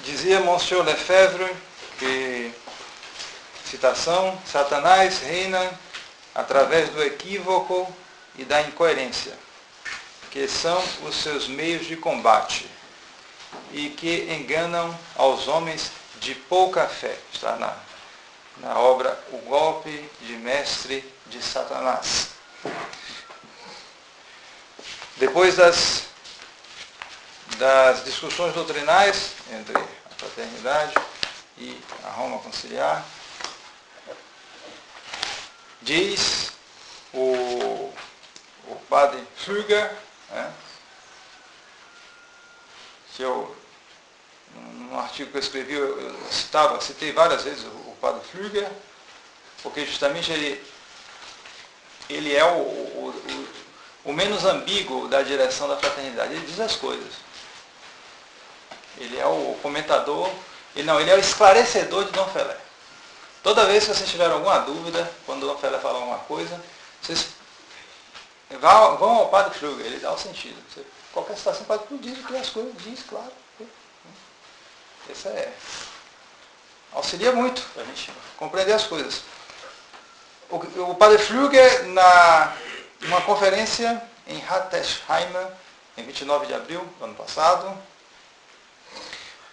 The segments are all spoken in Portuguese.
Dizia Monsieur Lefebvre que, citação, Satanás reina através do equívoco e da incoerência, que são os seus meios de combate, e que enganam aos homens de pouca fé. Está na obra O Golpe de Mestre de Satanás. Depois das discussões doutrinais entre a fraternidade e a Roma conciliar, diz o padre Flüger, que eu, num artigo que eu escrevi, eu citei várias vezes o padre Flüger, porque justamente ele é o menos ambíguo da direção da fraternidade. Ele diz as coisas. Ele é o comentador, ele é o esclarecedor de Dom Felé. Toda vez que vocês tiverem alguma dúvida, quando Dom Felé fala alguma coisa, vocês vão ao padre Flüger, ele dá o sentido. Qualquer situação, o padre Flüger diz o que as coisas diz, claro. Isso auxilia muito para a gente compreender as coisas. O padre Flüger, numa conferência em Hattesheim, em 29 de abril do ano passado,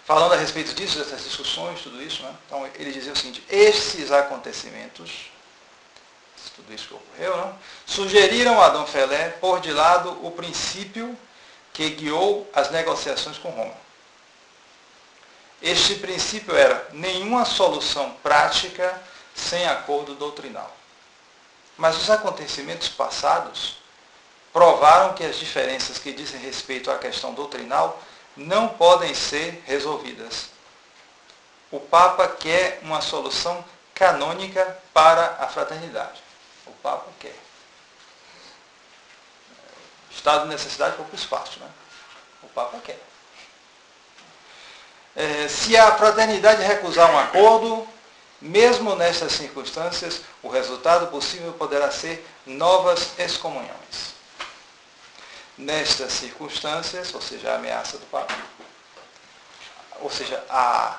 falando a respeito disso, dessas discussões, tudo isso, então ele dizia o seguinte: esses acontecimentos, tudo isso que ocorreu, sugeriram a Dom Felé pôr de lado o princípio que guiou as negociações com Roma. Este princípio era nenhuma solução prática sem acordo doutrinal. Mas os acontecimentos passados provaram que as diferenças que dizem respeito à questão doutrinal não podem ser resolvidas. O Papa quer uma solução canônica para a fraternidade. O Papa quer. Estado de necessidade, pouco espaço, O Papa quer. Se a fraternidade recusar um acordo, mesmo nestas circunstâncias, o resultado possível poderá ser novas excomunhões. Nestas circunstâncias, ou seja, a ameaça do Papa, ou seja, a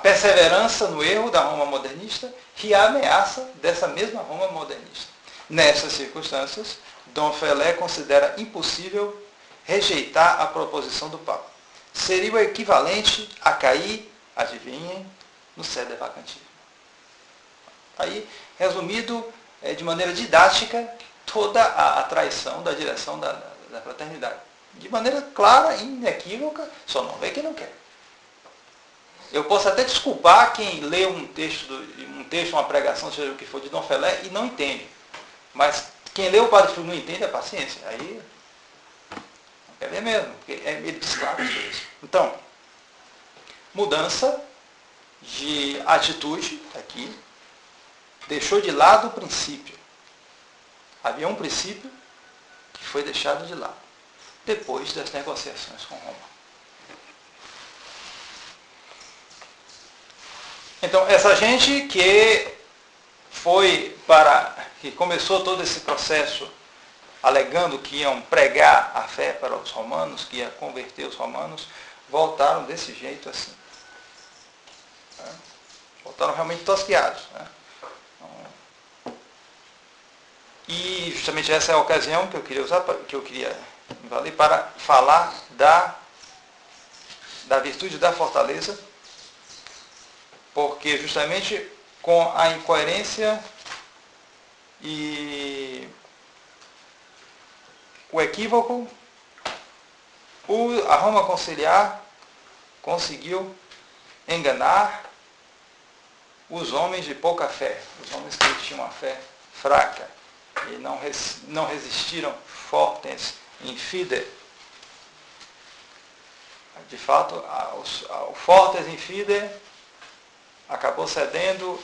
perseverança no erro da Roma modernista e a ameaça dessa mesma Roma modernista. Nessas circunstâncias, Dom Felé considera impossível rejeitar a proposição do Papa. Seria o equivalente a cair, adivinhem, no sede vacantismo. Aí, resumido de maneira didática, toda a traição da direção da fraternidade. De maneira clara e inequívoca, só não vê quem não quer. Eu posso até desculpar quem lê um texto, uma pregação, seja o que for, de Dom Felé e não entende. Mas quem lê o Padre Flüger não entende, é paciência. Aí não quer ler mesmo, porque ele diz claro isso. Então, mudança de atitude, aqui, deixou de lado o princípio. Havia um princípio que foi deixado de lado, depois das negociações com Roma. Então, essa gente que começou todo esse processo alegando que iam pregar a fé para os romanos, que ia converter os romanos, voltaram desse jeito assim. Voltaram realmente tosquiados. E justamente essa é a ocasião que eu queria usar, que eu queria me valer para falar da virtude da fortaleza, porque justamente com a incoerência e o equívoco, a Roma conciliar conseguiu enganar os homens de pouca fé, os homens que tinham uma fé fraca e não resistiram fortes in fide. De fato, o fortes in fide acabou cedendo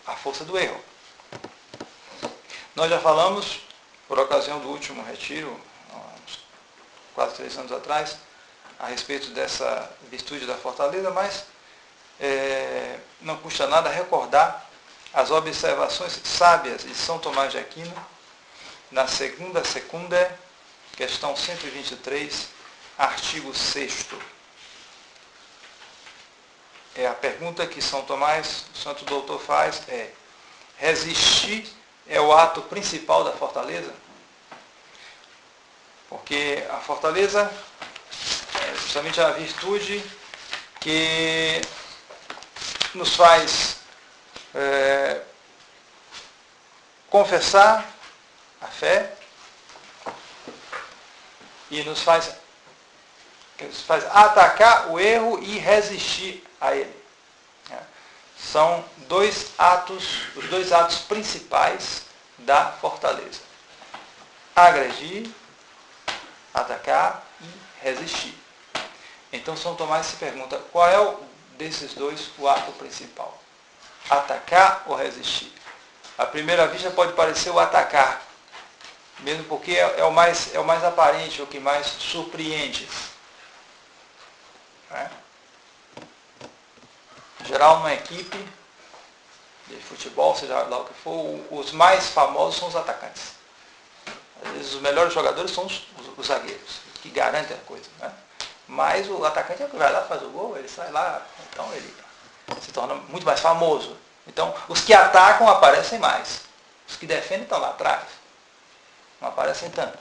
à força do erro. Nós já falamos, por ocasião do último retiro, quase 3 anos atrás, a respeito dessa virtude da fortaleza, mas não custa nada recordar as observações sábias de São Tomás de Aquino, na segunda, questão 123, artigo 6º. A pergunta que São Tomás, o Santo Doutor, faz é: resistir é o ato principal da fortaleza? Porque a fortaleza é justamente a virtude que nos faz confessar a fé e nos faz atacar o erro e resistir a ele. São os dois atos principais da fortaleza: agredir, atacar e resistir. Então São Tomás se pergunta: qual é desses dois o ato principal? Atacar ou resistir? À primeira vista pode parecer o atacar, mesmo porque é o mais aparente, é o que mais surpreende. Em geral, numa equipe de futebol, seja lá o que for, os mais famosos são os atacantes. Às vezes os melhores jogadores são os zagueiros, que garantem a coisa. Mas o atacante é o que vai lá, faz o gol, ele sai lá, então ele se torna muito mais famoso. Então, os que atacam aparecem mais. Os que defendem estão lá atrás. Não aparecem tanto.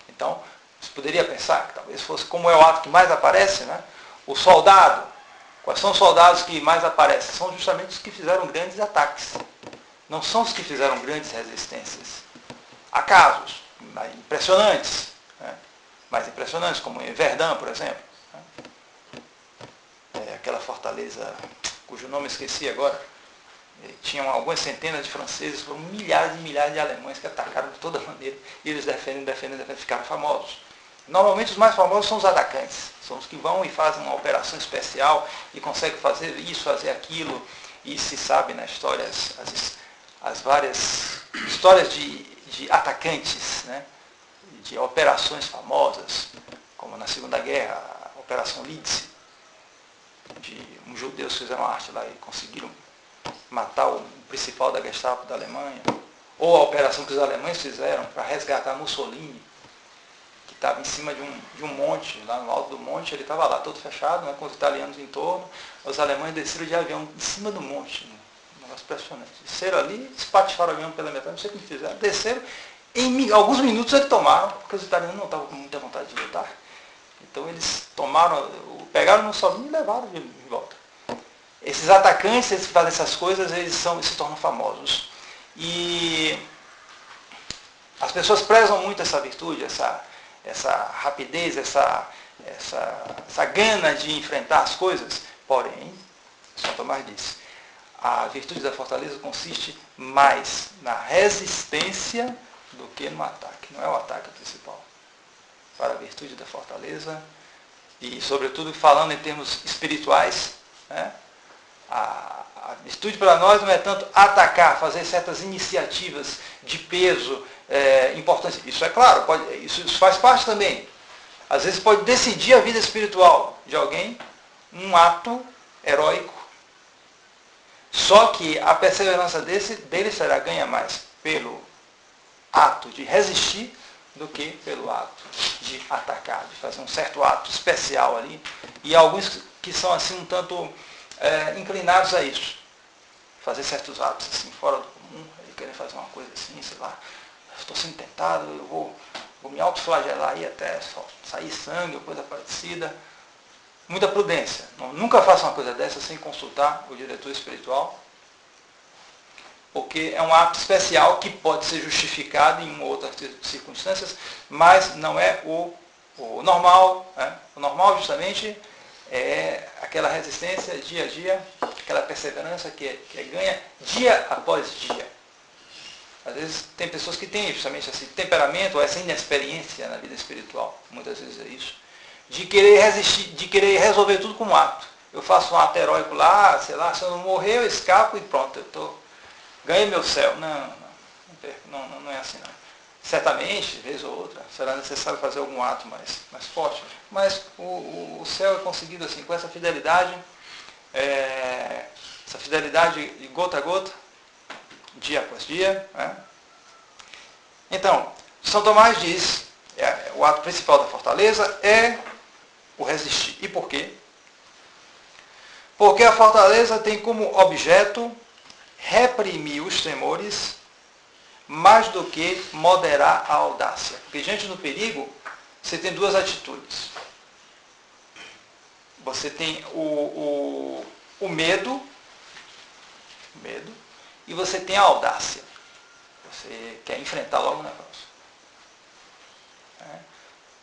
Então, você poderia pensar que talvez fosse, como é o ato que mais aparece, o soldado. Quais são os soldados que mais aparecem? São justamente os que fizeram grandes ataques. Não são os que fizeram grandes resistências. Há casos impressionantes, mais impressionantes, como em Verdun, por exemplo. Aquela fortaleza, cujo nome eu esqueci agora. Tinham algumas centenas de franceses, foram milhares e milhares de alemães que atacaram de toda maneira. E eles defendem, ficaram famosos. Normalmente os mais famosos são os atacantes. São os que vão e fazem uma operação especial e conseguem fazer isso, fazer aquilo. E se sabe na história as várias histórias de atacantes, de operações famosas, como na Segunda Guerra, a Operação Lídice, de uns judeus fizeram arte lá e conseguiram matar o principal da Gestapo da Alemanha, ou a operação que os alemães fizeram para resgatar Mussolini, que estava em cima de um monte, lá no alto do monte, ele estava lá todo fechado, com os italianos em torno, os alemães desceram de avião em cima do monte, um negócio impressionante. Desceram ali, espatifaram o avião pela metade, não sei o que fizeram, desceram, em alguns minutos eles tomaram, porque os italianos não estavam com muita vontade de lutar, então eles pegaram Mussolini e levaram de volta. Esses atacantes, eles que fazem essas coisas, eles se tornam famosos. E as pessoas prezam muito essa virtude, essa rapidez, essa gana de enfrentar as coisas. Porém, São Tomás diz, a virtude da fortaleza consiste mais na resistência do que no ataque. Não é o ataque principal. Para a virtude da fortaleza, e sobretudo falando em termos espirituais, a virtude para nós não é tanto atacar, fazer certas iniciativas de peso, importância. Isso é claro, isso faz parte também. Às vezes pode decidir a vida espiritual de alguém um ato heróico. Só que a perseverança dele será ganha mais pelo ato de resistir do que pelo ato de atacar, de fazer um certo ato especial ali. E alguns que são assim um tanto inclinados a isso. Fazer certos atos assim, fora do comum, ele querer fazer uma coisa assim, sei lá, estou sendo tentado, eu vou me autoflagelar aí até sair sangue ou coisa parecida. Muita prudência. Nunca faça uma coisa dessa sem consultar o diretor espiritual, porque é um ato especial que pode ser justificado em outras circunstâncias, mas não é o normal. O normal justamente é aquela resistência dia a dia, aquela perseverança que ganha dia após dia. Às vezes tem pessoas que têm justamente esse temperamento, ou essa inexperiência na vida espiritual, muitas vezes é isso, de querer resistir, de querer resolver tudo com um ato. Eu faço um ato heróico lá, sei lá, se eu não morrer eu escapo e pronto, ganhei meu céu. Não é assim não. Certamente, vez ou outra, será necessário fazer algum ato mais forte, mas o céu é conseguido assim, com essa fidelidade de gota a gota, dia após dia. Então, São Tomás diz, o ato principal da fortaleza é o resistir. E por quê? Porque a fortaleza tem como objeto reprimir os temores mais do que moderar a audácia. Porque diante do perigo, você tem duas atitudes. Você tem o medo, e você tem a audácia. Você quer enfrentar logo o negócio.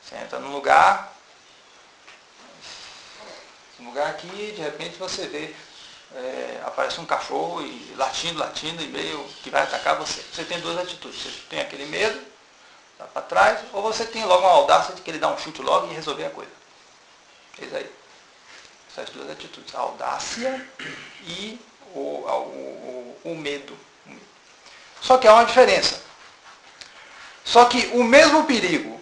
Você entra num lugar aqui, de repente você vê, aparece um cachorro e latindo, e meio que vai atacar você. Você tem duas atitudes. Você tem aquele medo, dá para trás, ou você tem logo uma audácia de querer dar um chute logo e resolver a coisa. Eis aí. Essas duas atitudes, a audácia e o medo. Só que há uma diferença. Só que o mesmo perigo,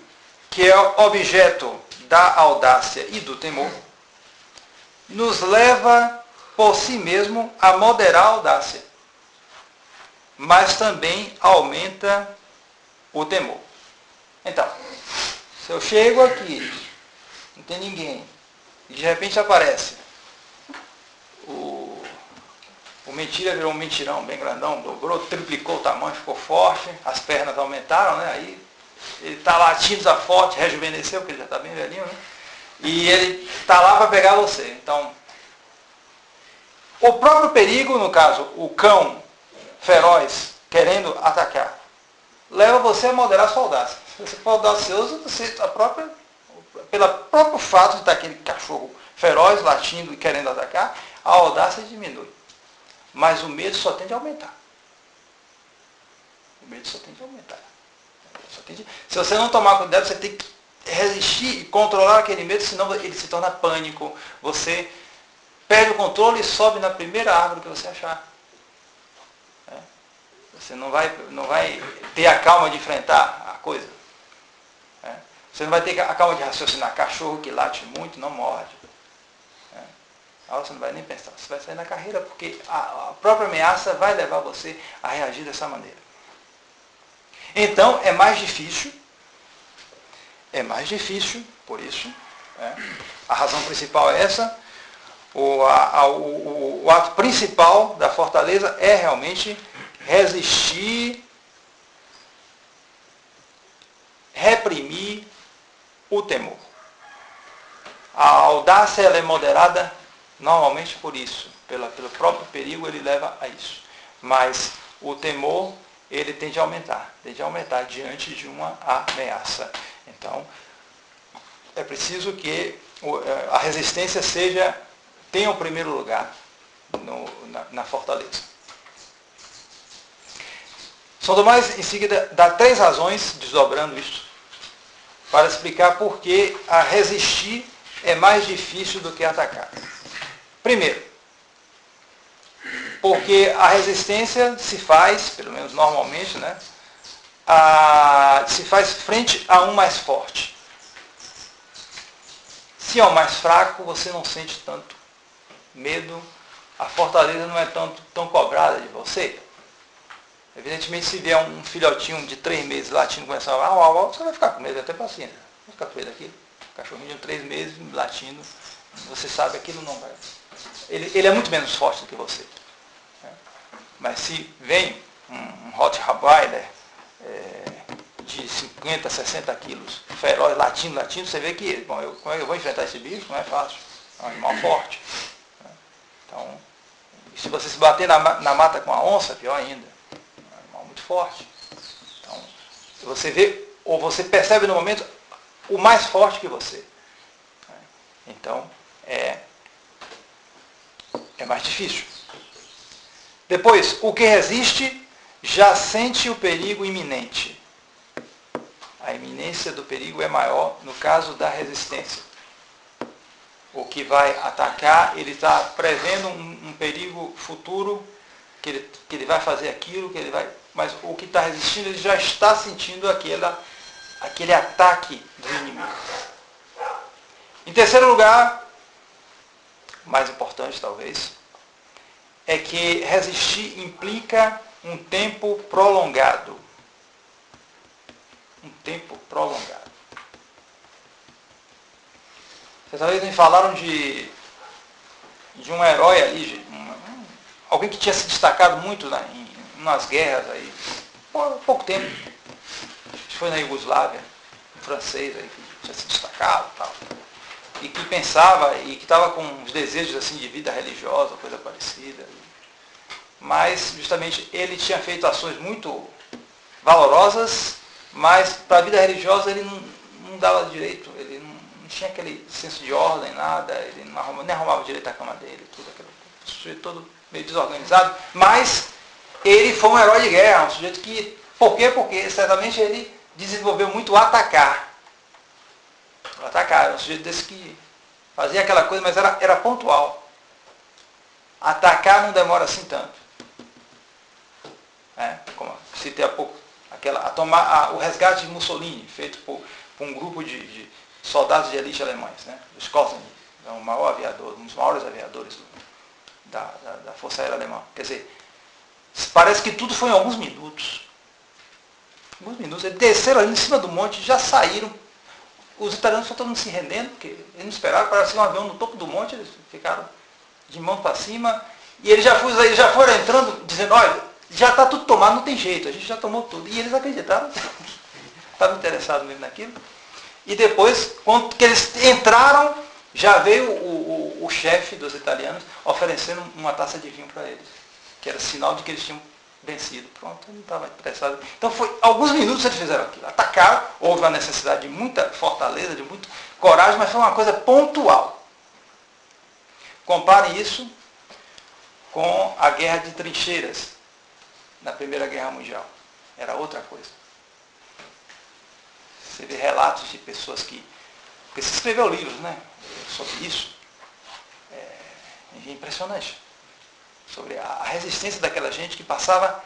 que é objeto da audácia e do temor, nos leva por si mesmo a moderar a audácia, mas também aumenta o temor. Então, se eu chego aqui, não tem ninguém, e de repente aparece o mentira virou um mentirão bem grandão, dobrou, triplicou o tamanho, ficou forte, as pernas aumentaram, né? Aí ele está latindo, está forte, rejuvenesceu, porque ele já está bem velhinho, né? E ele está lá para pegar você. Então, o próprio perigo, no caso, o cão feroz querendo atacar, leva você a moderar a sua audácia. Se você for audacioso, pelo próprio fato de estar aquele cachorro feroz, latindo e querendo atacar, a audácia diminui. Mas o medo só tende a aumentar. O medo só tende a aumentar. Se você não tomar cuidado, você tem que resistir e controlar aquele medo, senão ele se torna pânico. Você perde o controle e sobe na primeira árvore que você achar. Você não vai ter a calma de enfrentar a coisa. Você não vai ter a calma de raciocinar. Cachorro que late muito não morde. Você não vai nem pensar. Você vai sair na carreira porque a própria ameaça vai levar você a reagir dessa maneira. Então, é mais difícil, por isso. A razão principal é essa. O ato principal da fortaleza é realmente resistir, reprimir o temor. A audácia ela é moderada normalmente por isso, pelo próprio perigo ele leva a isso. Mas o temor ele tende a aumentar diante de uma ameaça. Então, é preciso que a resistência tenha o primeiro lugar na fortaleza. São Tomás, em seguida, dá 3 razões, desdobrando isto, para explicar por que a resistir é mais difícil do que atacar. Primeiro, porque a resistência se faz, pelo menos normalmente, se faz frente a um mais forte. Se é o mais fraco, você não sente tanto medo, a fortaleza não é tão cobrada de você. Evidentemente, se vier um filhotinho de 3 meses latindo, começar a você vai ficar com medo, até paciência. Vai ficar com medo daquilo. Cachorrinho de 3 meses latindo, você sabe que aquilo não vai. Ele é muito menos forte do que você. Mas se vem um Rottweiler de 50, 60 quilos, feroz, latindo, você vê que, como eu vou enfrentar esse bicho? Não é fácil. É um animal forte. Então, se você se bater na mata com a onça, pior ainda. É um animal muito forte. Então, você vê, ou você percebe no momento, o mais forte que você. Então, é mais difícil. Depois, o que resiste já sente o perigo iminente. A iminência do perigo é maior no caso da resistência. O que vai atacar, ele está prevendo um perigo futuro, que ele vai fazer aquilo, mas o que está resistindo, ele já está sentindo aquele ataque do inimigo. Em terceiro lugar, mais importante talvez, é que resistir implica um tempo prolongado. Um tempo prolongado. Certa vez me falaram de um herói ali, alguém que tinha se destacado muito em umas guerras aí, por pouco tempo. Acho que foi na Iugoslávia, um francês aí que tinha se destacado e tal. E que pensava, e que estava com uns desejos assim de vida religiosa, coisa parecida. Mas justamente ele tinha feito ações muito valorosas, mas para a vida religiosa ele não dava direito, ele não tinha aquele senso de ordem, nada, ele nem arrumava direito a cama dele, tudo aquilo, um sujeito todo meio desorganizado, mas ele foi um herói de guerra, um sujeito que, por quê? Porque certamente ele desenvolveu muito o atacar. O atacar, era um sujeito desse que fazia aquela coisa, mas era pontual. Atacar não demora assim tanto. Como citei há pouco, o resgate de Mussolini, feito por um grupo de soldados de elite alemães, né? Os Kosanin, o maior aviador, um dos maiores aviadores da Força Aérea Alemã. Quer dizer, parece que tudo foi em alguns minutos. Alguns minutos. Eles desceram ali em cima do monte, já saíram. Os italianos só estavam se rendendo, porque eles não esperaram, parecia um avião no topo do monte, eles ficaram de mão para cima. E eles já foram entrando, dizendo, olha, já está tudo tomado, não tem jeito, a gente já tomou tudo. E eles acreditaram, estavam interessados mesmo naquilo. E depois, quando que eles entraram, já veio o chefe dos italianos oferecendo uma taça de vinho para eles, que era sinal de que eles tinham vencido. Pronto, ele não estava interessado. Então, alguns minutos eles fizeram aquilo. Atacaram, houve uma necessidade de muita fortaleza, de muita coragem, mas foi uma coisa pontual. Compare isso com a guerra de trincheiras na Primeira Guerra Mundial. Era outra coisa. Você vê relatos de pessoas porque se escreveu livros, né, sobre isso. É impressionante. Sobre a resistência daquela gente que passava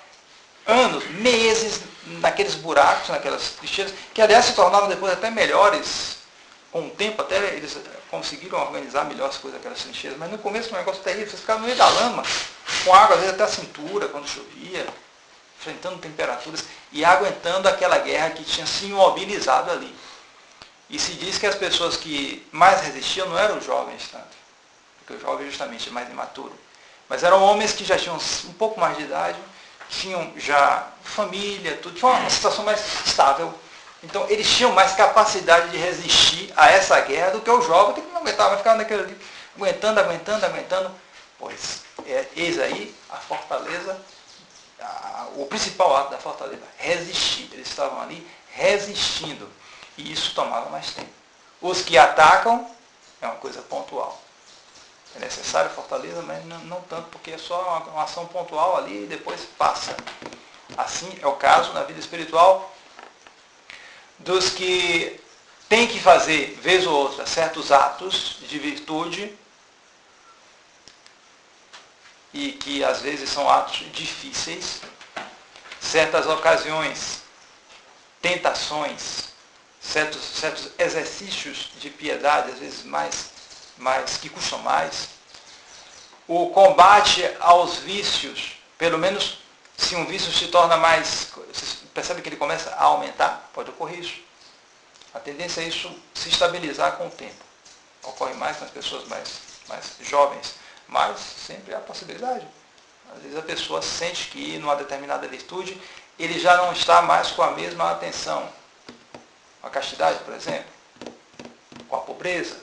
anos, meses naqueles buracos, naquelas trincheiras, que aliás se tornaram depois até melhores, com o tempo até eles conseguiram organizar melhor as coisas daquelas trincheiras, mas no começo foi um negócio terrível, você ficava no meio da lama, com água às vezes até a cintura, quando chovia, enfrentando temperaturas e aguentando aquela guerra que tinha se imobilizado ali. E se diz que as pessoas que mais resistiam não eram os jovens tanto, porque o jovem justamente é mais imaturo, mas eram homens que já tinham um pouco mais de idade, tinham já família, tudo, tinham uma situação mais estável. Então eles tinham mais capacidade de resistir a essa guerra do que o jovem, que não aguentava, ficava naquele ali, aguentando. Pois, eis aí a fortaleza, o principal ato da fortaleza, resistir. Eles estavam ali resistindo. E isso tomava mais tempo. Os que atacam é uma coisa pontual. É necessário fortaleza, mas não tanto, porque é só uma ação pontual ali e depois passa. Assim é o caso na vida espiritual dos que têm que fazer, vez ou outra, certos atos de virtude e que às vezes são atos difíceis, certas ocasiões, tentações, certos exercícios de piedade, às vezes mais que custam mais. O combate aos vícios, pelo menos se um vício se torna mais, você percebe que ele começa a aumentar, pode ocorrer isso. A tendência é isso se estabilizar com o tempo. Ocorre mais nas pessoas mais jovens, mas sempre há possibilidade. Às vezes a pessoa sente que numa determinada virtude ele já não está mais com a mesma atenção. Com a castidade, por exemplo, com a pobreza,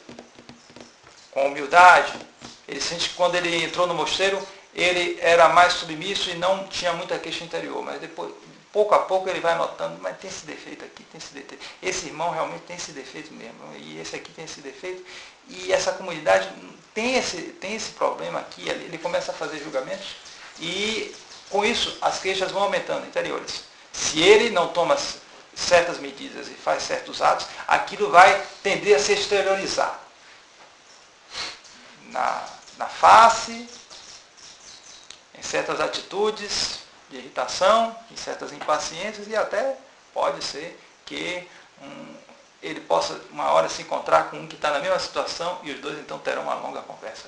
com a humildade. Ele sente que quando ele entrou no mosteiro, ele era mais submisso e não tinha muita queixa interior. Mas depois, pouco a pouco, ele vai notando, mas tem esse defeito aqui, tem esse defeito. Esse irmão realmente tem esse defeito mesmo. E esse aqui tem esse defeito. E essa comunidade tem esse problema aqui. Ele começa a fazer julgamentos e, com isso, as queixas vão aumentando interiores. Se ele não toma certas medidas e faz certos atos, aquilo vai tender a se exteriorizar. Na face, em certas atitudes de irritação, em certas impaciências, e até pode ser que ele possa uma hora se encontrar com um que está na mesma situação e os dois então terão uma longa conversa.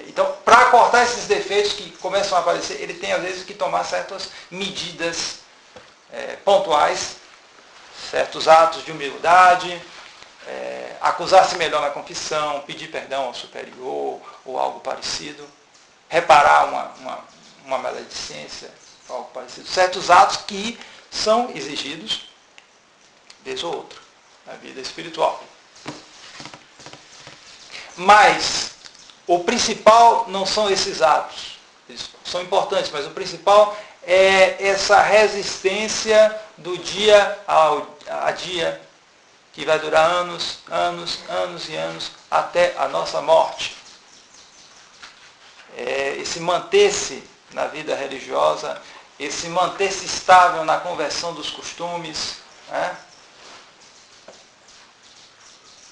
Então, para cortar esses defeitos que começam a aparecer, ele tem às vezes que tomar certas medidas pontuais, certos atos de humildade, acusar-se melhor na confissão, pedir perdão ao superior ou algo parecido, reparar uma maledicência, algo parecido. Certos atos que são exigidos, vez ou outra, na vida espiritual. Mas o principal não são esses atos. Eles são importantes, mas o principal é essa resistência do dia a dia, que vai durar anos, anos, anos e anos, até a nossa morte. Esse manter-se na vida religiosa, esse manter-se estável na conversão dos costumes. Né?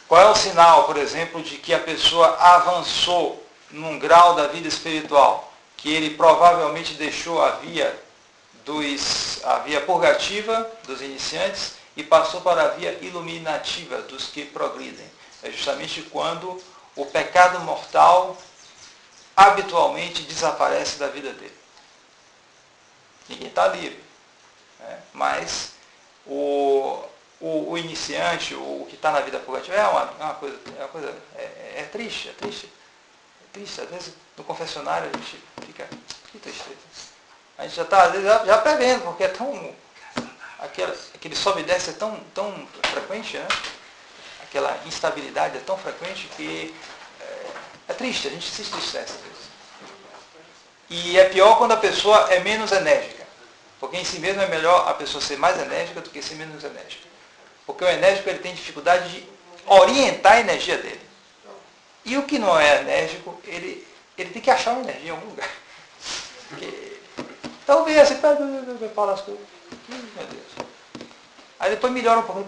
Qual é o sinal, por exemplo, de que a pessoa avançou num grau da vida espiritual? Que ele provavelmente deixou a via purgativa dos iniciantes e passou para a via iluminativa dos que progridem. É justamente quando o pecado mortal habitualmente desaparece da vida dele. Ninguém está livre. Né? Mas o iniciante, o que está na vida purgativa, é uma coisa triste, é triste. É triste. Às vezes no confessionário a gente fica, que tristeza. A gente já está, às vezes, já prevendo, porque é tão. Aquele sobe e desce é tão frequente, né? Aquela instabilidade é tão frequente que é triste, a gente se entristece às vezes. E é pior quando a pessoa é menos enérgica. Porque em si mesmo é melhor a pessoa ser mais enérgica do que ser menos enérgica. Porque o enérgico ele tem dificuldade de orientar a energia dele. E o que não é enérgico, ele tem que achar uma energia em algum lugar. Então vem assim, fala as coisas. Meu Deus. Aí depois melhora um pouquinho,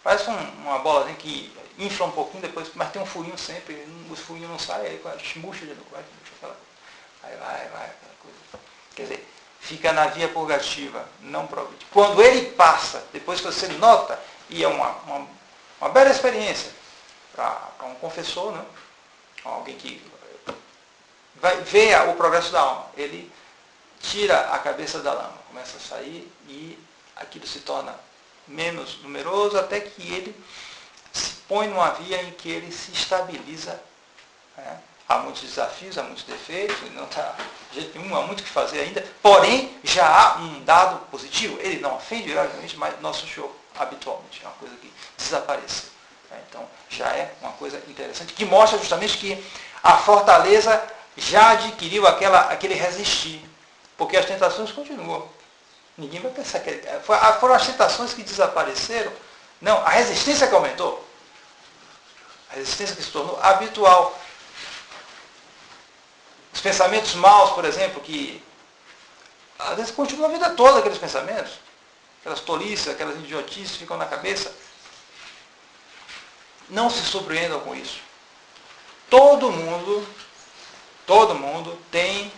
parece uma bolazinha que infla um pouquinho depois, mas tem um furinho sempre, os furinhos não saem, aí murcha de novo, aí vai, aquela coisa. Quer dizer, fica na via purgativa, não progride. Quando ele passa, depois que você nota, e é uma bela experiência para um confessor, né? Alguém que vai ver o progresso da alma, ele tira a cabeça da lama, começa a sair e aquilo se torna menos numeroso até que ele se põe numa via em que ele se estabiliza. Né? Há muitos desafios, há muitos defeitos, não está de jeito nenhum, há muito o que fazer ainda, porém já há um dado positivo, ele não ofende obviamente, mas nosso Senhor habitualmente é uma coisa que desapareceu. Né? Então já é uma coisa interessante, que mostra justamente que a fortaleza já adquiriu aquele resistir, porque as tentações continuam. Ninguém vai pensar que foram as tentações que desapareceram. Não, a resistência que aumentou. A resistência que se tornou habitual. Os pensamentos maus, por exemplo, que às vezes continuam a vida toda aqueles pensamentos. Aquelas tolices, aquelas idiotices que ficam na cabeça. Não se surpreendam com isso. Todo mundo tem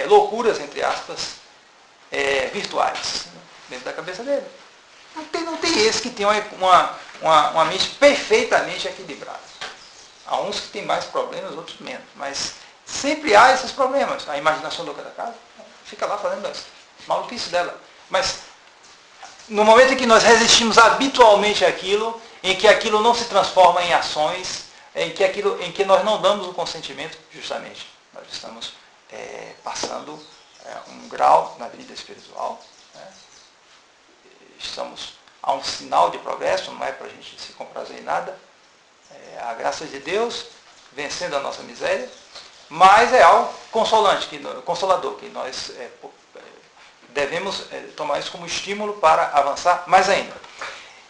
loucuras, entre aspas, virtuais, né, dentro da cabeça dele. Não tem esse que tem uma mente perfeitamente equilibrada. Há uns que têm mais problemas, outros menos. Mas sempre há esses problemas. A imaginação louca da casa fica lá fazendo as maluquices dela. Mas no momento em que nós resistimos habitualmente àquilo, em que aquilo não se transforma em ações, em que nós não damos o consentimento, justamente, nós estamos passando um grau na vida espiritual. Né? Estamos a um sinal de progresso, não é para a gente se comprazer em nada. A graça de Deus vencendo a nossa miséria, mas é algo consolador, que nós devemos tomar isso como estímulo para avançar mais ainda.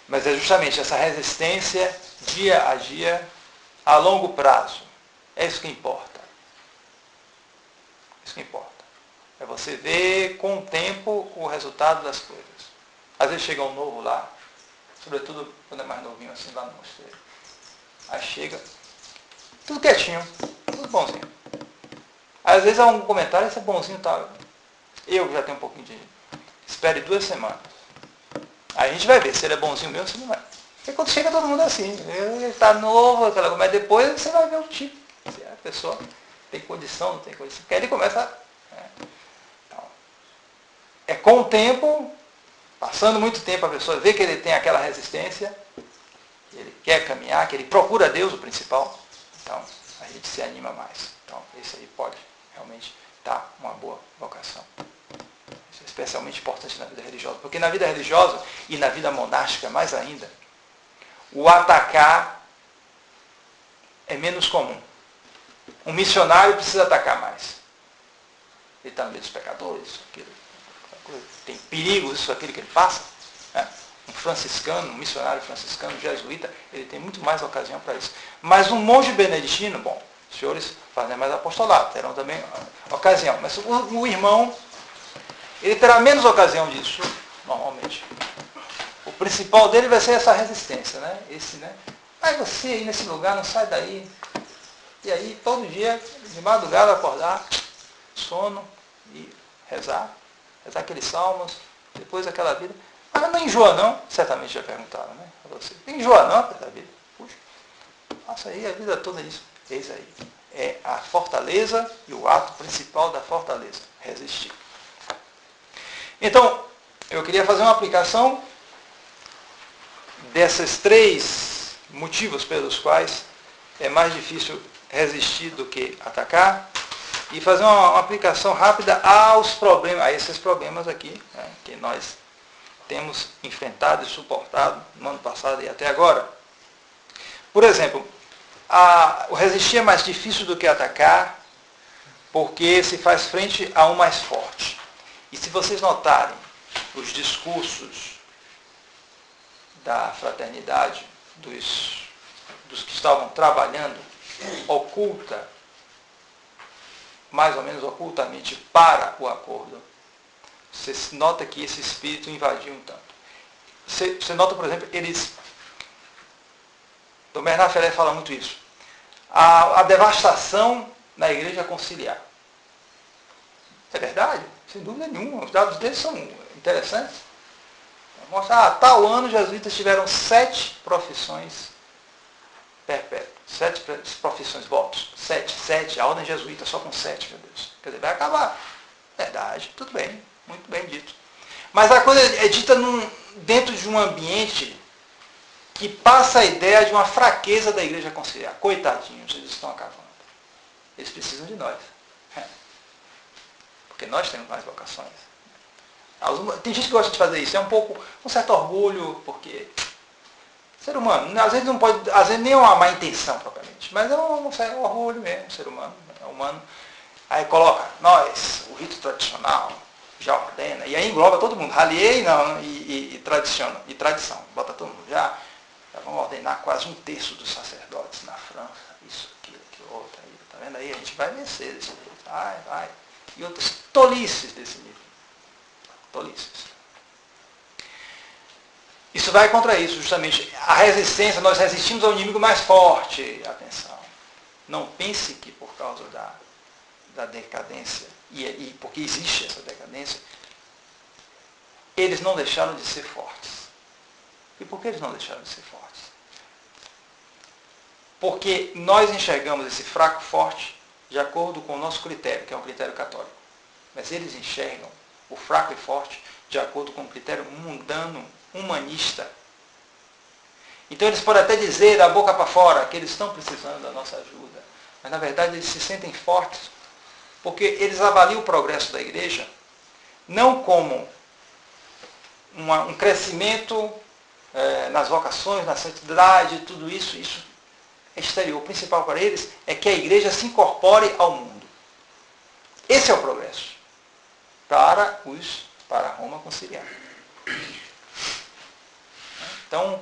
Mas é justamente essa resistência dia a dia, a longo prazo. É isso que importa. Isso que importa. É você ver com o tempo o resultado das coisas. Às vezes chega um novo lá, sobretudo quando é mais novinho assim lá no mosteiro. Aí chega, tudo quietinho, tudo bonzinho. Às vezes há um comentário, esse é bonzinho, tá? Eu já tenho um pouquinho de... Espere 2 semanas. Aí a gente vai ver se ele é bonzinho mesmo ou se não é. Porque quando chega todo mundo é assim, ele está novo, mas depois você vai ver o tipo. Se a pessoa tem condição, não tem condição. Porque aí ele começa... Então, com o tempo, Passando muito tempo, a pessoa vê que ele tem aquela resistência, que ele quer caminhar, que ele procura Deus, o principal. Então, a gente se anima mais. Então, esse aí pode realmente dar uma boa vocação. Isso é especialmente importante na vida religiosa. Porque na vida religiosa e na vida monástica, mais ainda, o atacar é menos comum. Um missionário precisa atacar mais. Ele está no meio dos pecadores, isso, aquilo. Tem perigos, isso, aquilo que ele passa. Né? Um franciscano, um missionário franciscano, jesuíta, ele tem muito mais ocasião para isso. Mas um monge beneditino, bom, os senhores fazem mais apostolado, terão também ocasião. Mas o irmão, ele terá menos ocasião disso, normalmente. O principal dele vai ser essa resistência, né? Esse, né? Mas você aí nesse lugar, não sai daí. E aí, todo dia, de madrugada, acordar, sono e rezar aqueles salmos, depois aquela vida. Mas não enjoa não? Certamente já perguntaram, né? A você. Não enjoa não aquela vida? Puxa, passa aí a vida toda isso. Eis aí. É a fortaleza e o ato principal da fortaleza. Resistir. Então, eu queria fazer uma aplicação desses 3 motivos pelos quais é mais difícil resistir do que atacar, e fazer uma aplicação rápida aos problemas, a esses problemas aqui, né, que nós temos enfrentado e suportado no ano passado e até agora. Por exemplo, o resistir é mais difícil do que atacar, porque se faz frente a um mais forte. E se vocês notarem os discursos da fraternidade, dos que estavam trabalhando mais ou menos ocultamente para o acordo, você nota que esse espírito invadiu um tanto. Você nota, por exemplo, Dom Bernard Ferrer fala muito isso. A devastação na igreja conciliar. É verdade? Sem dúvida nenhuma. Os dados deles são interessantes. Mostra, tal ano os jesuítas tiveram 7 profissões perpétuas. 7 profissões, votos. 7. A ordem jesuíta só com 7, meu Deus. Quer dizer, vai acabar. Verdade, tudo bem. Muito bem dito. Mas a coisa é dita dentro de um ambiente que passa a ideia de uma fraqueza da igreja conciliar. Coitadinhos, eles estão acabando. Eles precisam de nós. Porque nós temos mais vocações. Tem gente que gosta de fazer isso. É um certo orgulho, porque ser humano, às vezes não pode, às vezes nem é uma má intenção propriamente, mas é um orgulho mesmo, ser humano, é humano. Aí coloca, nós, o rito tradicional, já ordena, e aí engloba todo mundo, ralliei não, e tradição, bota todo mundo, já vão ordenar quase 1/3 dos sacerdotes na França, isso, aquilo, outro, aí, tá vendo aí? A gente vai vencer desse jeito, vai, e outras tolices desse nível, tolices. Isso vai contra isso, justamente. A resistência, nós resistimos ao inimigo mais forte. Atenção. Não pense que por causa da decadência, e porque existe essa decadência, eles não deixaram de ser fortes. E por que eles não deixaram de ser fortes? Porque nós enxergamos esse fraco forte de acordo com o nosso critério, que é um critério católico. Mas eles enxergam o fraco e forte de acordo com o critério mundano, humanista. Então eles podem até dizer da boca para fora que eles estão precisando da nossa ajuda, mas na verdade eles se sentem fortes porque eles avaliam o progresso da igreja não como um crescimento nas vocações, na santidade, tudo isso é exterior. O principal para eles é que a igreja se incorpore ao mundo. Esse é o progresso para Roma conciliar. Então,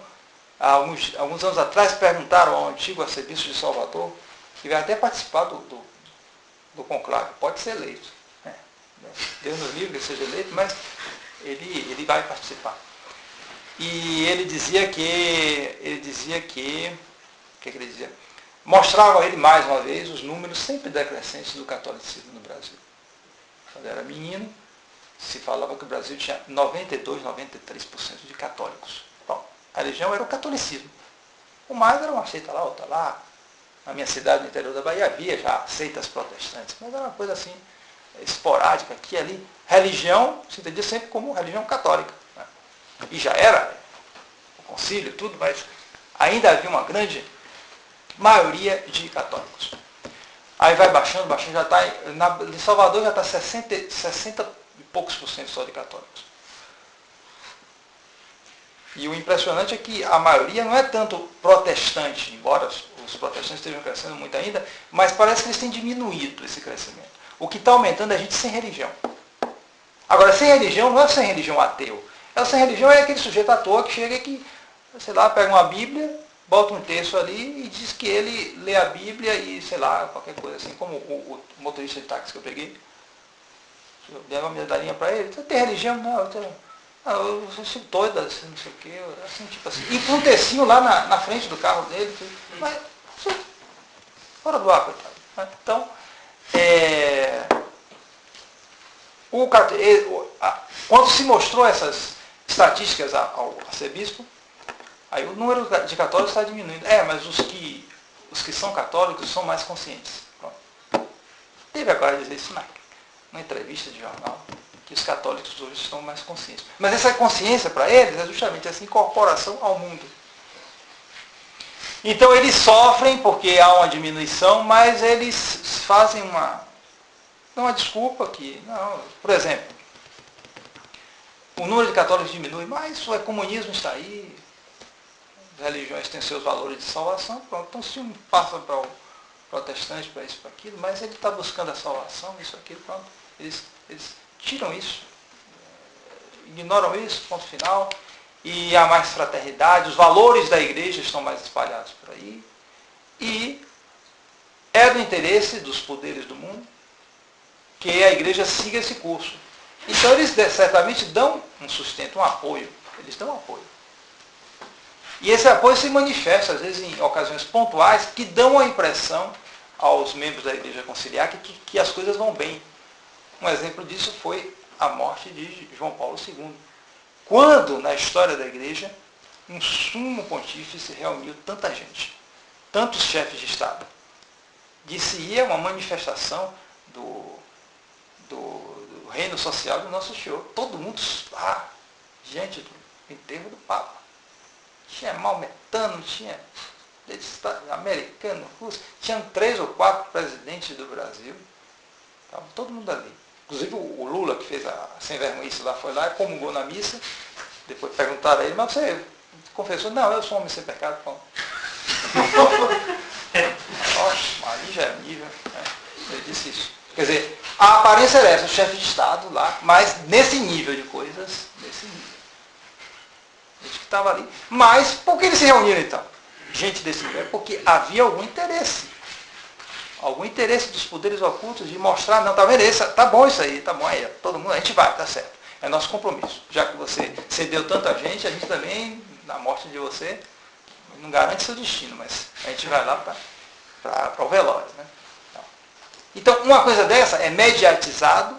alguns anos atrás, perguntaram ao antigo arcebispo de Salvador, que vai até participar do conclave, pode ser eleito. Né? Deus nos livre que ele seja eleito, mas ele vai participar. E ele dizia que o que ele dizia? Mostrava a ele mais uma vez os números sempre decrescentes do catolicismo no Brasil. Quando era menino, se falava que o Brasil tinha 92, 93% de católicos. Bom, a religião era o catolicismo. O mais era uma seita lá, outra lá. Na minha cidade, no interior da Bahia, havia já seitas protestantes, mas era uma coisa assim, esporádica, aqui e ali. Religião se entendia sempre como religião católica. Né? e já era o concílio e tudo, mas ainda havia uma grande maioria de católicos. Aí vai baixando, já está, em Salvador já está 60 e poucos por cento só de católicos. E o impressionante é que a maioria não é tanto protestante, embora os protestantes estejam crescendo muito ainda, mas parece que eles têm diminuído esse crescimento. O que está aumentando é a gente sem religião. Agora, sem religião não é sem religião ateu. Sem religião é aquele sujeito à toa que chega aqui, sei lá, pega uma Bíblia, bota um texto ali e diz que ele lê a Bíblia e, sei lá, qualquer coisa assim, como o motorista de táxi que eu peguei. Eu dei uma medalhinha para ele. Você tem religião? Não, eu sou doida, assim, não sei o quê. Assim, tipo assim. E com um tecinho lá na frente do carro dele. Mas, fora do ar, coitado. Então, quando se mostrou essas estatísticas ao arcebispo, aí o número de católicos está diminuindo. Mas os que são católicos são mais conscientes. Pronto. Teve agora dizer isso numa entrevista de jornal, que os católicos hoje estão mais conscientes. Mas essa consciência para eles é justamente essa incorporação ao mundo. Então eles sofrem porque há uma diminuição, mas eles fazem dão uma desculpa que, não, por exemplo, o número de católicos diminui, mas o comunismo está aí, as religiões têm seus valores de salvação, pronto. Então se um passa para o protestante, para isso, para aquilo, mas ele está buscando a salvação, isso, aquilo, pronto. Eles tiram isso, ignoram isso, ponto final, e há mais fraternidade, os valores da igreja estão mais espalhados por aí, e é do interesse dos poderes do mundo que a igreja siga esse curso. Então eles certamente dão um sustento, um apoio, eles dão apoio. E esse apoio se manifesta, às vezes, em ocasiões pontuais, que dão a impressão aos membros da igreja conciliar que as coisas vão bem. Um exemplo disso foi a morte de João Paulo II. Quando, na história da igreja, um sumo pontífice reuniu tanta gente, tantos chefes de Estado. Disse-ia uma manifestação do reino social do Nosso Senhor. Todo mundo, gente do enterro do Papa. Tinha maometano, tinha americano, russo, tinham 3 ou 4 presidentes do Brasil. Estava todo mundo ali. Inclusive o Lula, que fez a sem vergonhice lá, foi lá e comungou na missa. Depois perguntaram a ele, mas você confessou? Não, eu sou um homem sem pecado. Nossa, ali já é nível. Ele disse isso. Quer dizer, a aparência era essa, o chefe de Estado lá, mas nesse nível de coisas, nesse nível. Gente que estava ali. Mas por que eles se reuniram então? Gente desse nível? É porque havia algum interesse. Algum interesse dos poderes ocultos de mostrar, não, tá vendo? Tá bom isso aí, tá bom aí, todo mundo, a gente vai, tá certo. É nosso compromisso. Já que você cedeu tanto a gente também, na morte de você, não garante seu destino, mas a gente vai lá para o velório. Né? Então, uma coisa dessa é mediatizado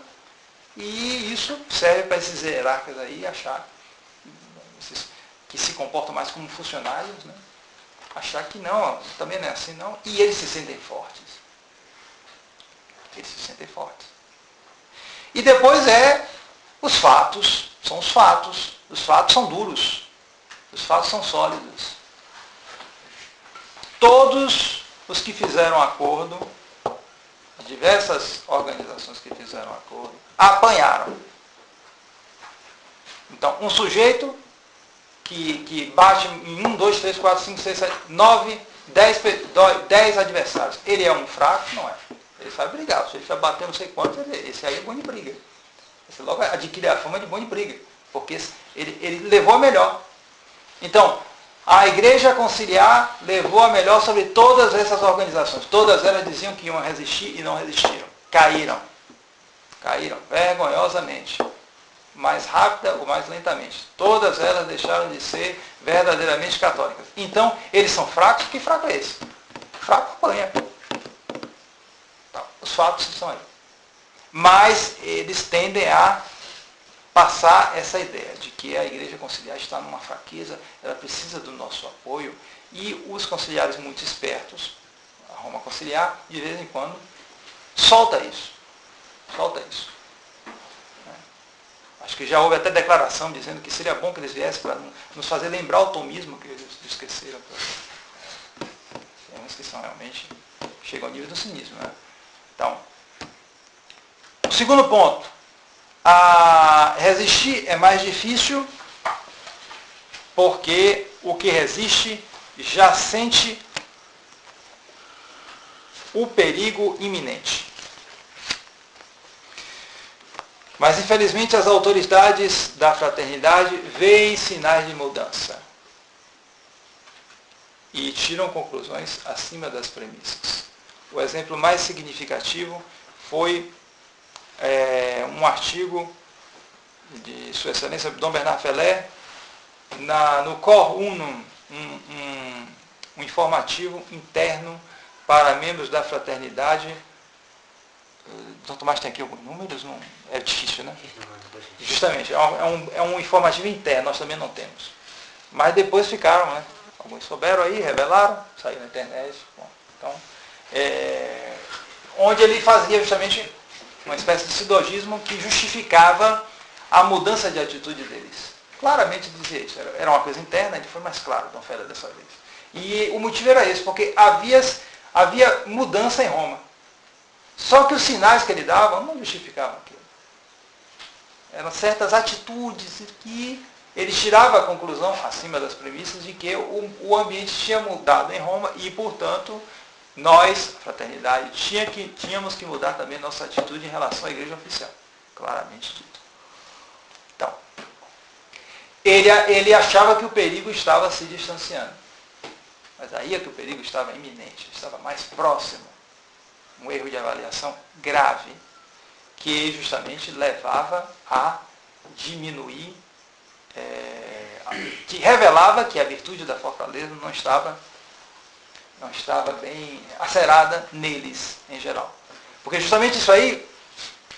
e isso serve para esses hierarcas aí achar que se comportam mais como funcionários, né? Achar que não, também não é assim não, e eles se sentem fortes. Eles se sentem fortes. E depois os fatos, são os fatos são duros, os fatos são sólidos. Todos os que fizeram acordo, diversas organizações que fizeram acordo, apanharam. Então, um sujeito que bate em 1, 2, 3, 4, 5, 6, 7, 9, 10 adversários. Ele é um fraco? Não é. Ele vai brigar. Se ele vai bater não sei quantos, esse aí é bom de briga. Esse logo adquire a fama de bom de briga. Porque ele levou a melhor. Então, a Igreja Conciliar levou a melhor sobre todas essas organizações. Todas elas diziam que iam resistir e não resistiram. Caíram. Caíram vergonhosamente. Mais rápida ou mais lentamente. Todas elas deixaram de ser verdadeiramente católicas. Então, eles são fracos? Que fraco é esse? Fraco apanha. Então, os fatos estão aí. Mas eles tendem a passar essa ideia de que a Igreja Conciliar está numa fraqueza, ela precisa do nosso apoio, e os conciliares muito espertos, a Roma Conciliar, de vez em quando, solta isso. Acho que já houve até declaração dizendo que seria bom que eles viessem para nos fazer lembrar o tomismo que eles esqueceram. Tem uns que são realmente, chegam ao nível do cinismo. Né? Então, o segundo ponto. Resistir é mais difícil porque o que resiste já sente o perigo iminente. Mas, infelizmente, as autoridades da fraternidade veem sinais de mudança e tiram conclusões acima das premissas. O exemplo mais significativo foi um artigo de Sua Excelência Dom Bernard Feller no Cor Unum, um informativo interno para membros da fraternidade. Dr. Tomás tem aqui alguns números? Não, é difícil, né? Justamente, é um informativo interno, nós também não temos. Mas depois ficaram, né? Alguns souberam aí, revelaram, saiu na internet. Bom, então, onde ele fazia justamente uma espécie de silogismo que justificava a mudança de atitude deles. Claramente dizia isso. Era uma coisa interna, ele foi mais claro, Dom Feller, dessa vez. E o motivo era esse, porque havia mudança em Roma. Só que os sinais que ele dava não justificavam aquilo. Eram certas atitudes que ele tirava a conclusão, acima das premissas, de que o ambiente tinha mudado em Roma e, portanto, nós, a fraternidade, tínhamos que mudar também nossa atitude em relação à igreja oficial. Claramente dito. Então, ele achava que o perigo estava se distanciando. Mas aí é que o perigo estava iminente, estava mais próximo. Um erro de avaliação grave, que justamente levava a diminuir, que revelava que a virtude da fortaleza não estava bem acerada neles, em geral. Porque justamente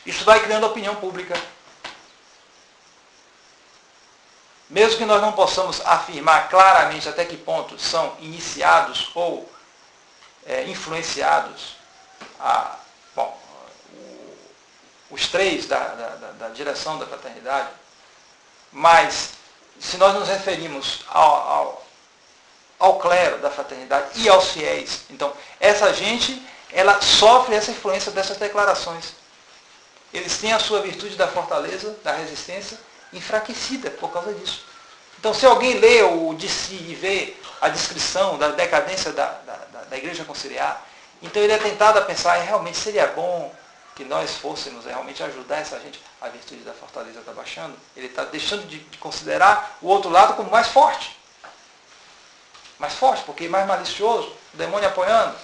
isso vai criando opinião pública. Mesmo que nós não possamos afirmar claramente até que ponto são iniciados ou influenciados os três da direção da fraternidade, mas se nós nos referimos ao clero da fraternidade e aos fiéis, então essa gente, ela sofre essa influência dessas declarações. Eles têm a sua virtude da fortaleza, da resistência, enfraquecida por causa disso. Então, se alguém lê o de si e vê a descrição da decadência da igreja conciliar, então ele é tentado a pensar, realmente seria bom que nós fôssemos realmente ajudar essa gente. A virtude da fortaleza está baixando, ele está deixando de considerar o outro lado como mais forte. Mais forte, porque mais malicioso, o demônio apoiando.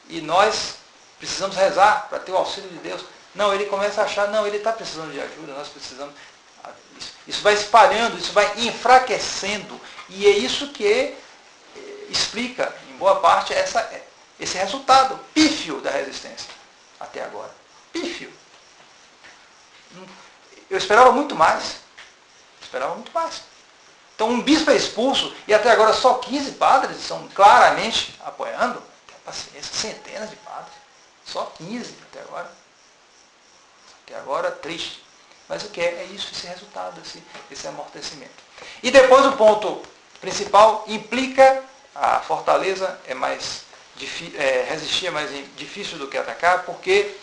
E nós precisamos rezar para ter o auxílio de Deus. Não, ele começa a achar, não, ele está precisando de ajuda, nós precisamos. Isso vai espalhando, isso vai enfraquecendo. E é isso que explica, em boa parte, esse resultado pífio da resistência até agora. Pífio. Eu esperava muito mais. Então um bispo é expulso e até agora só 15 padres estão claramente apoiando. Tenha paciência, centenas de padres. Só 15 até agora. Até agora, triste. Mas o que é isso, esse resultado, esse amortecimento. E depois o ponto principal implica a fortaleza resistir é mais difícil do que atacar, porque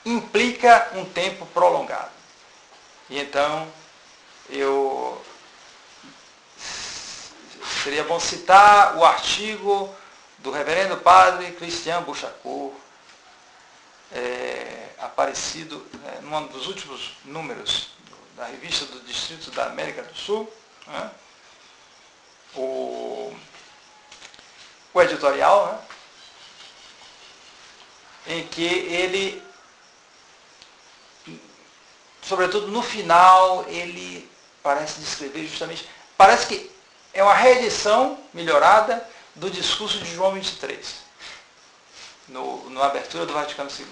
implica um tempo prolongado. E então, seria bom citar o artigo do reverendo padre Christian Bouchacourt, aparecido num dos últimos números da revista do Distrito da América do Sul, né? O editorial, né? Em que ele, sobretudo no final, ele parece descrever justamente, parece que é uma reedição melhorada do discurso de João 23, na abertura do Vaticano II.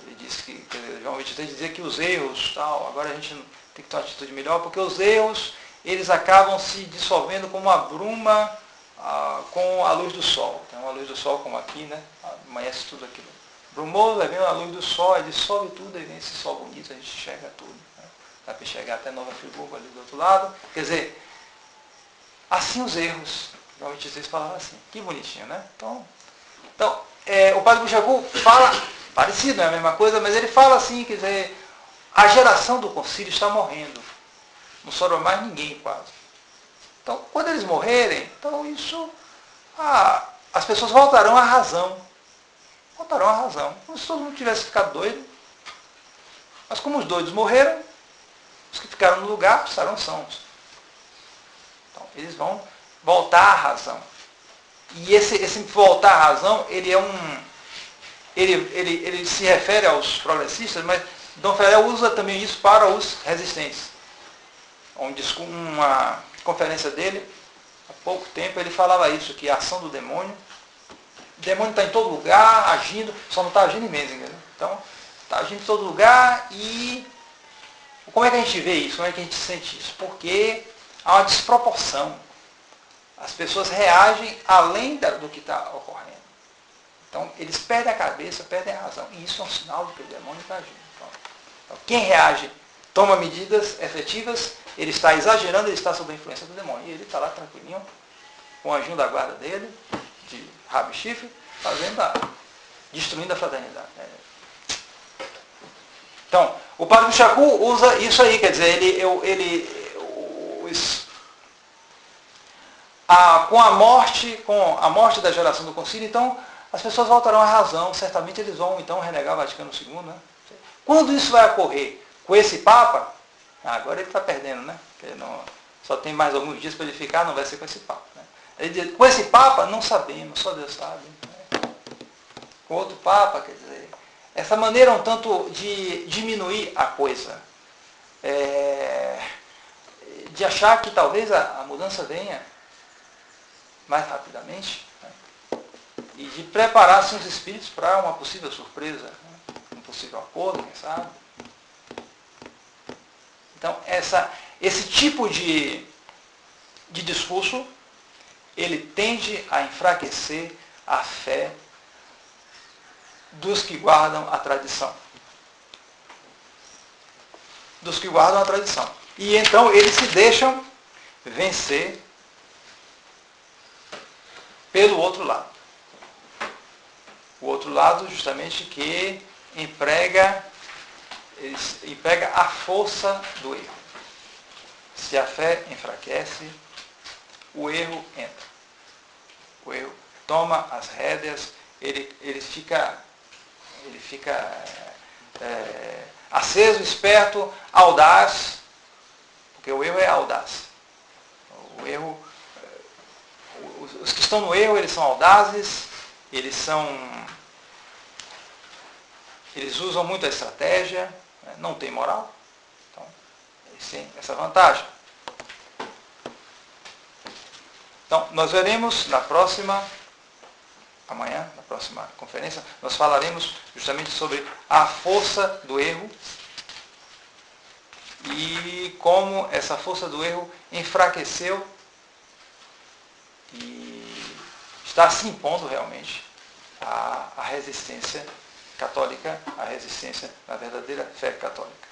Ele disse que João 23 dizia que os erros, agora a gente tem que ter uma atitude melhor, porque os erros, eles acabam se dissolvendo como uma bruma com a luz do sol. Tem uma luz do sol como aqui, né? Amanhece tudo aquilo. Brumoso, vai vendo a luz do sol, aí dissolve tudo, aí vem esse sol bonito, a gente enxerga tudo. Né? Dá para enxergar até Nova Friburgo ali do outro lado. Quer dizer, assim os erros. Normalmente vocês falavam assim, que bonitinho, né? Então o Padre Buchacu fala, parecido, não é a mesma coisa, mas ele fala assim, quer dizer, a geração do concílio está morrendo. Não sobrou mais ninguém quase. Então, quando eles morrerem, então isso, as pessoas voltarão à razão. Voltarão à razão. Como se todo mundo tivesse ficado doido. Mas como os doidos morreram, os que ficaram no lugar estarão sãos. Então, eles vão voltar à razão. E esse voltar à razão, ele se refere aos progressistas, mas Dom Ferrer usa também isso para os resistentes. Uma conferência dele, há pouco tempo, ele falava isso, que a ação do demônio, o demônio está em todo lugar, agindo, só não está agindo em Menzinger. Né? Então, está agindo em todo lugar e como é que a gente vê isso? Como é que a gente sente isso? Porque há uma desproporção. As pessoas reagem além do que está ocorrendo. Então, eles perdem a cabeça, perdem a razão. E isso é um sinal de que o demônio está agindo. Então, quem reage, toma medidas efetivas, ele está exagerando, ele está sob a influência do demônio. E ele está lá tranquilinho, com o anjinho da guarda dele, de rabo e chifre, destruindo a fraternidade. Então, o Padre Buchacu usa isso aí, quer dizer, com a morte da geração do concílio, então, as pessoas voltarão à razão, certamente eles vão, então, renegar o Vaticano II, né? Quando isso vai ocorrer? Com esse Papa? Agora ele está perdendo, né? Porque só tem mais alguns dias para ele ficar, não vai ser com esse Papa. Né? Ele diz, com esse Papa, não sabemos, só Deus sabe. Né? Com outro Papa, quer dizer, essa maneira um tanto de diminuir a coisa, de achar que talvez a mudança venha mais rapidamente, né? E de preparar-se os espíritos para uma possível surpresa, né? Um possível acordo, quem sabe. Então, esse tipo de discurso, ele tende a enfraquecer a fé dos que guardam a tradição. Dos que guardam a tradição. E então eles se deixam vencer pelo outro lado. O outro lado, justamente, que emprega a força do erro. Se a fé enfraquece, o erro entra. O erro toma as rédeas, ele fica aceso, esperto, audaz, porque o erro é audaz. O erro, os que estão no erro, eles são audazes, eles usam muito a estratégia, né? Não tem moral. Então, eles têm essa vantagem. Então, nós veremos amanhã, na próxima conferência, nós falaremos justamente sobre a força do erro e como essa força do erro enfraqueceu e está se impondo realmente à resistência católica, à resistência à verdadeira fé católica.